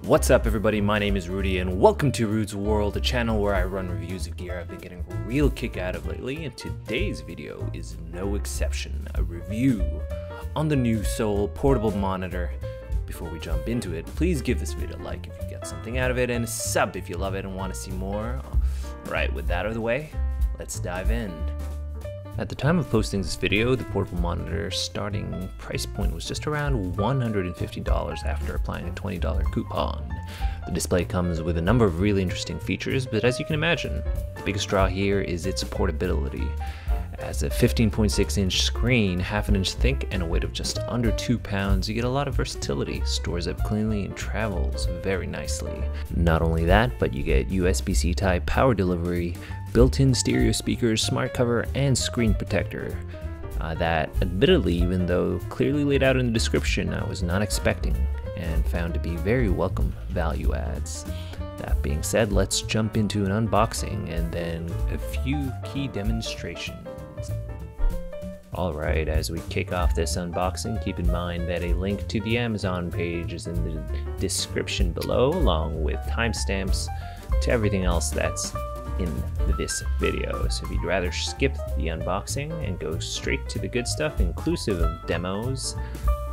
What's up everybody, my name is Rudy and welcome to Rude's World, a channel where I run reviews of gear I've been getting a real kick out of lately, and today's video is no exception, a review on the Newsoul portable monitor. Before we jump into it, please give this video a like if you get something out of it and a sub if you love it and want to see more. Alright, with that out of the way, let's dive in. At the time of posting this video, the portable monitor starting price point was just around $150 after applying a $20 coupon. The display comes with a number of really interesting features, but as you can imagine, the biggest draw here is its portability. As a 15.6-inch screen, half an inch thick, and a weight of just under 2 pounds, you get a lot of versatility, stores up cleanly, and travels very nicely. Not only that, but you get USB-C type power delivery, built-in stereo speakers, smart cover, and screen protector. That, admittedly, even though clearly laid out in the description, I was not expecting, and found to be very welcome value adds. That being said, let's jump into an unboxing and then a few key demonstrations. Alright, as we kick off this unboxing, keep in mind that a link to the Amazon page is in the description below, along with timestamps to everything else that's in this video. So if you'd rather skip the unboxing and go straight to the good stuff, inclusive of demos,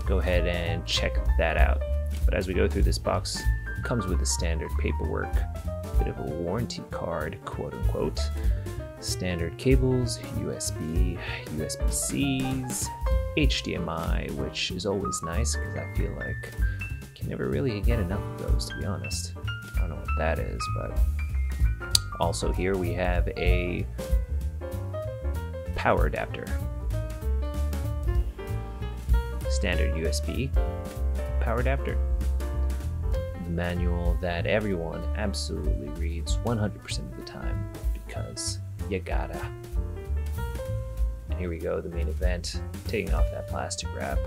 go ahead and check that out. But as we go through this box, it comes with the standard paperwork, a bit of a warranty card, quote unquote, standard cables, USB, USB-Cs, HDMI, which is always nice because I feel like you can never really get enough of those, to be honest. I don't know what that is, but also here we have a power adapter, standard USB power adapter, the manual that everyone absolutely reads 100% of the time because you gotta. And here we go, the main event, taking off that plastic wrap.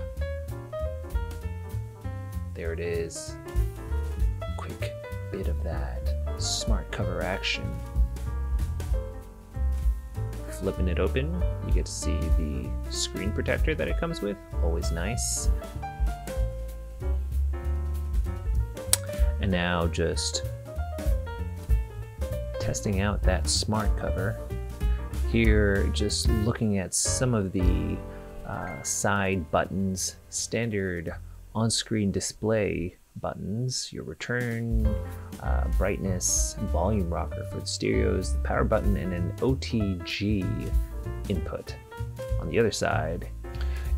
There it is, quick bit of that smart cover action. Flipping it open, you get to see the screen protector that it comes with, always nice. And now just testing out that smart cover. Here, just looking at some of the side buttons, standard on-screen display buttons, your return, brightness, volume rocker for the stereos, the power button, and an OTG input. On the other side,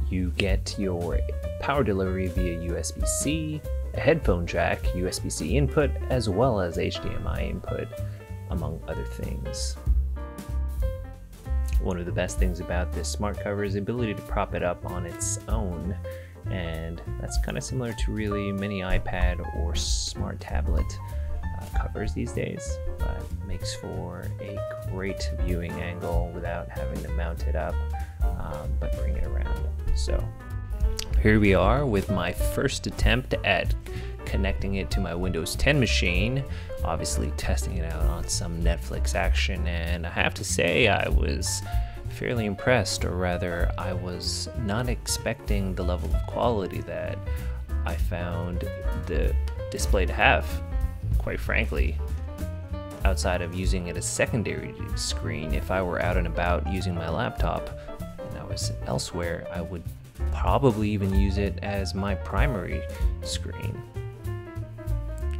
you get your power delivery via USB-C, a headphone jack, USB-C input, as well as HDMI input, among other things. One of the best things about this smart cover is the ability to prop it up on its own, and that's kind of similar to really many iPad or smart tablet covers these days, but makes for a great viewing angle without having to mount it up, but bring it around. So here we are with my first attempt at connecting it to my Windows 10 machine, obviously testing it out on some Netflix action, and I have to say I was fairly impressed, or rather I was not expecting the level of quality that I found the display to have. Quite frankly, outside of using it as secondary screen, if I were out and about using my laptop and I was elsewhere, I would probably even use it as my primary screen.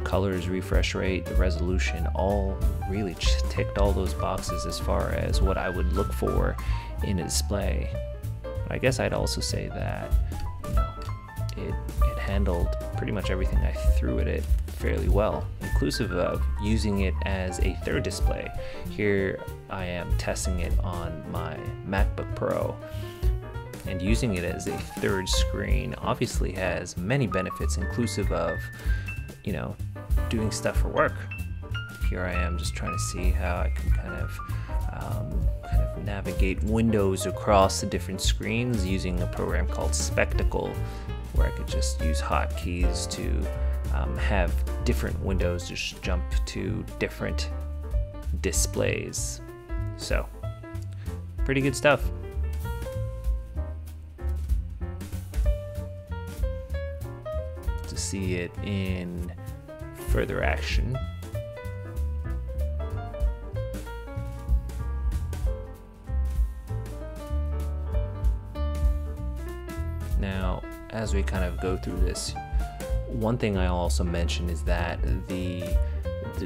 Colors, refresh rate, the resolution, all really ticked all those boxes as far as what I would look for in a display. But I guess I'd also say that, you know, it handled pretty much everything I threw at it fairly well, inclusive of using it as a third display. Here I am testing it on my MacBook Pro, and using it as a third screen obviously has many benefits, inclusive of, you know, doing stuff for work. Here I am just trying to see how I can kind of navigate windows across the different screens using a program called Spectacle, where I could just use hotkeys to have different windows just jump to different displays. So, pretty good stuff. To see it in further action. Now, as we kind of go through this, one thing I also mention is that the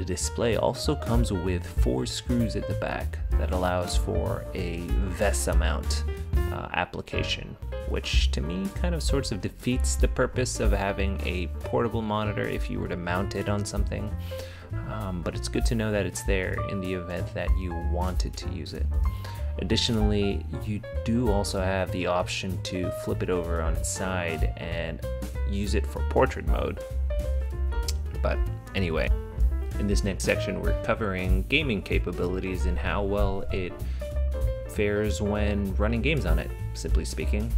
display also comes with 4 screws at the back that allows for a VESA mount application, which to me kind of sorts of defeats the purpose of having a portable monitor if you were to mount it on something. But it's good to know that it's there in the event that you wanted to use it. Additionally, you do also have the option to flip it over on its side and use it for portrait mode. But anyway, in this next section we're covering gaming capabilities and how well it fares when running games on it, simply speaking.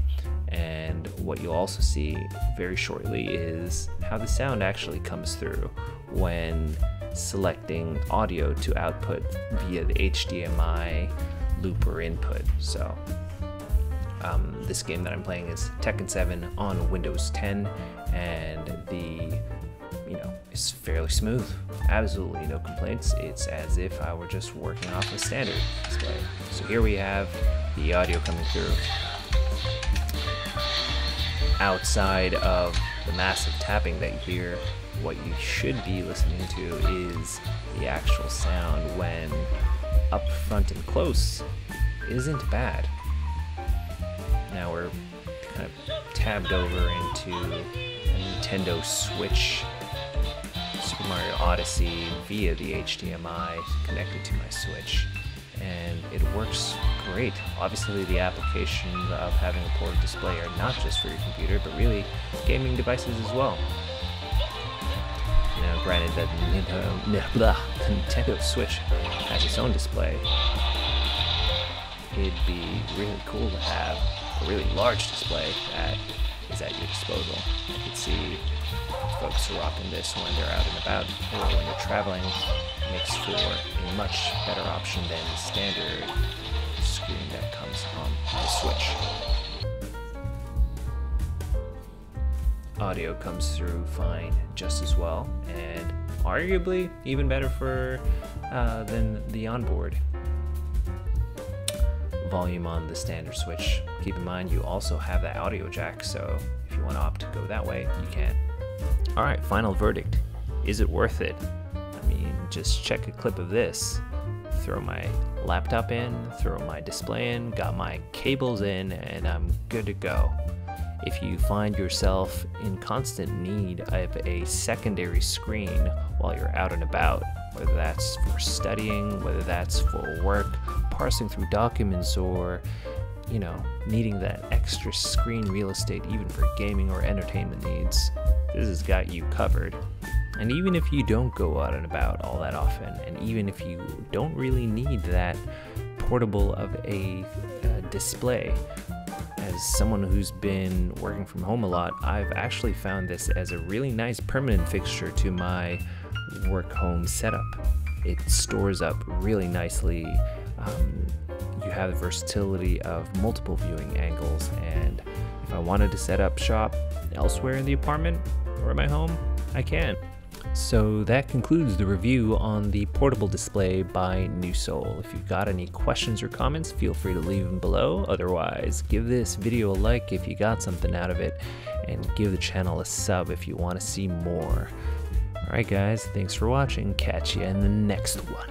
And what you'll also see very shortly is how the sound actually comes through when selecting audio to output via the HDMI looper input. So this game that I'm playing is Tekken 7 on Windows 10, and it's fairly smooth. Absolutely no complaints. It's as if I were just working off a standard display. So here we have the audio coming through. Outside of the massive tapping that you hear, what you should be listening to is the actual sound when up front and close isn't bad. Now we're kind of tabbed over into a Nintendo Switch Super Mario Odyssey via the HDMI connected to my Switch, and it works great. Obviously the applications of having a portable display are not just for your computer, but really gaming devices as well. Now granted that the Nintendo Switch has its own display, it'd be really cool to have a really large display that is at your disposal. I could see folks rocking this when they're out and about or when they're traveling. It makes for a much better option than the standard screen that comes on the Switch. Audio comes through fine just as well, and arguably even better than the onboard. Volume on the standard Switch. Keep in mind you also have that audio jack, so if you want to opt to go that way, you can. Alright, final verdict. Is it worth it? I mean, just check a clip of this. Throw my laptop in, throw my display in, got my cables in, and I'm good to go. If you find yourself in constant need of a secondary screen while you're out and about, whether that's for studying, whether that's for work, parsing through documents, or needing that extra screen real estate even for gaming or entertainment needs, this has got you covered. And even if you don't go out and about all that often, and even if you don't really need that portable of a display, as someone who's been working from home a lot, I've actually found this as a really nice permanent fixture to my work home setup. It stores up really nicely. You have the versatility of multiple viewing angles, and if I wanted to set up shop elsewhere in the apartment or at my home, I can. So that concludes the review on the portable display by Newsoul. If you've got any questions or comments, feel free to leave them below. Otherwise, give this video a like if you got something out of it, and give the channel a sub if you want to see more. Alright guys, thanks for watching. Catch you in the next one.